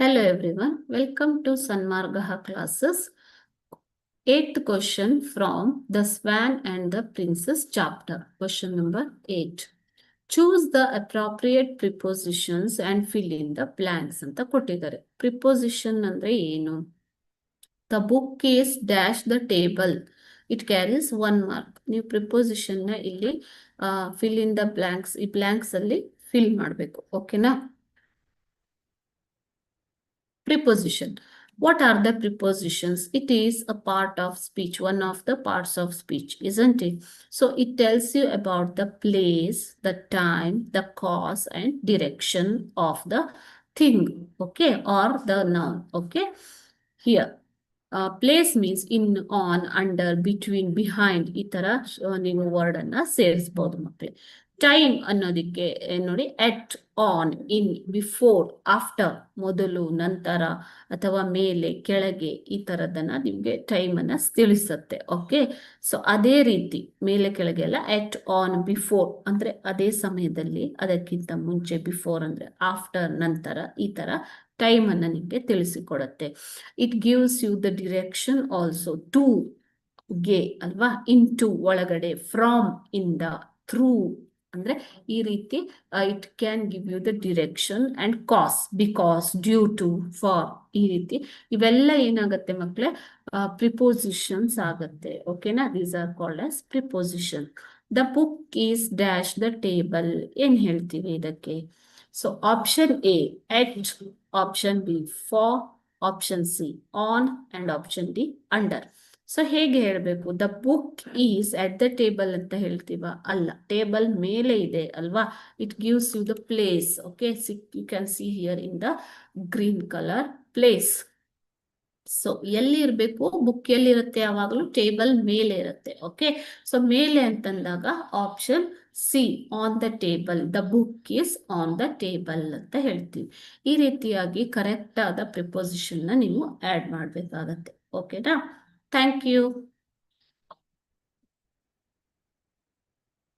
Hello everyone, welcome to Sanmargaha classes. 8th question from The Swan and the Princess chapter. Question number 8. Choose the appropriate prepositions and fill in the blanks ಅಂತ ಕೊಟ್ಟಿದ್ದಾರೆ. Preposition ಅಂದ್ರೆ ಏನು? The book is dash the table. It carries 1 mark. ನೀವು preposition ನ ಇಲ್ಲಿ fill in the blanks, ಈ blanks ಅಲ್ಲಿ fill ಮಾಡಬೇಕು. ಓಕೆನಾ? Preposition. What are the prepositions? It is a part of speech, one of the parts of speech, isn't it? So it tells you about the place, the time, the cause and direction of the thing, okay, or the noun, okay. Here, place means in, on, under, between, behind, ಈ ತರ ನೀವು word ಅನ್ನ ಸೇರಿಸಬಹುದು ಮಕ್ಕಳೇ. Time ಅನ್ನೋದಕ್ಕೆ ನೋಡಿ, ಎಟ್, on, in, before, after, ಮೊದಲು, ನಂತರ, ಅಥವಾ ಮೇಲೆ, ಕೆಳಗೆ, ಈ ತರದನ್ನ ನಿಮ್ಗೆ ಟೈಮ್ ಅನ್ನ ತಿಳಿಸುತ್ತೆ. ಓಕೆ, ಸೊ ಅದೇ ರೀತಿ ಮೇಲೆ ಕೆಳಗೆ ಎಲ್ಲ ಎಟ್, ಆನ್, ಬಿಫೋರ್ ಅಂದ್ರೆ ಅದೇ ಸಮಯದಲ್ಲಿ, ಅದಕ್ಕಿಂತ ಮುಂಚೆ, ಬಿಫೋರ್ ಅಂದ್ರೆ ಆಫ್ಟರ್, ನಂತರ, ಈ ತರ ಟೈಮ್ ಅನ್ನ ನಿಮ್ಗೆ ತಿಳಿಸಿಕೊಡುತ್ತೆ. It gives you the direction also. To ಗೆ ಅಲ್ವಾ, ಇನ್ ಟು ಒಳಗಡೆ, ಫ್ರಾಮ್ ಇಂದ, ಥ್ರೂ ಅಂದ್ರೆ ಈ ರೀತಿ it can give you the direction and cause, because, due to, for, ಈ ರೀತಿ ಇವೆಲ್ಲ ಏನಾಗುತ್ತೆ ಮಕ್ಕಳೇ, ಪ್ರಿಪೋಸಿಷನ್ಸ್ ಆಗತ್ತೆ. ಓಕೆನಾ? These are called as preposition. The book is dash the table. ಏನ್ ಹೇಳ್ತೀವಿ ಇದಕ್ಕೆ? So option A at, option B for, option C on and option D under. So ಹೇಗೆ ಹೇಳಬೇಕು? The book is at the table ಅಂತ ಹೇಳ್ತೀವ? ಅಲ್ಲ, table ಮೇಲೆ ಇದೆ ಅಲ್ವಾ. It gives you the place. Okay, you can see here in the green colour, place. So ಎಲ್ಲಿ ಇರಬೇಕು? ಬುಕ್ ಎಲ್ಲಿರುತ್ತೆ? ಯಾವಾಗಲೂ ಟೇಬಲ್ ಮೇಲೆ ಇರುತ್ತೆ. ಓಕೆ, ಸೊ ಮೇಲೆ ಅಂತಂದಾಗ option C, on the table. The book is on the table ಅಂತ ಹೇಳ್ತೀವಿ. ಈ ರೀತಿಯಾಗಿ ಕರೆಕ್ಟ್ ಆದ ಪ್ರಿಪೋಸಿಷನ್ ನ ನೀವು ಆಡ್ ಮಾಡಬೇಕಾಗತ್ತೆ. ಓಕೆನಾ? Thank you.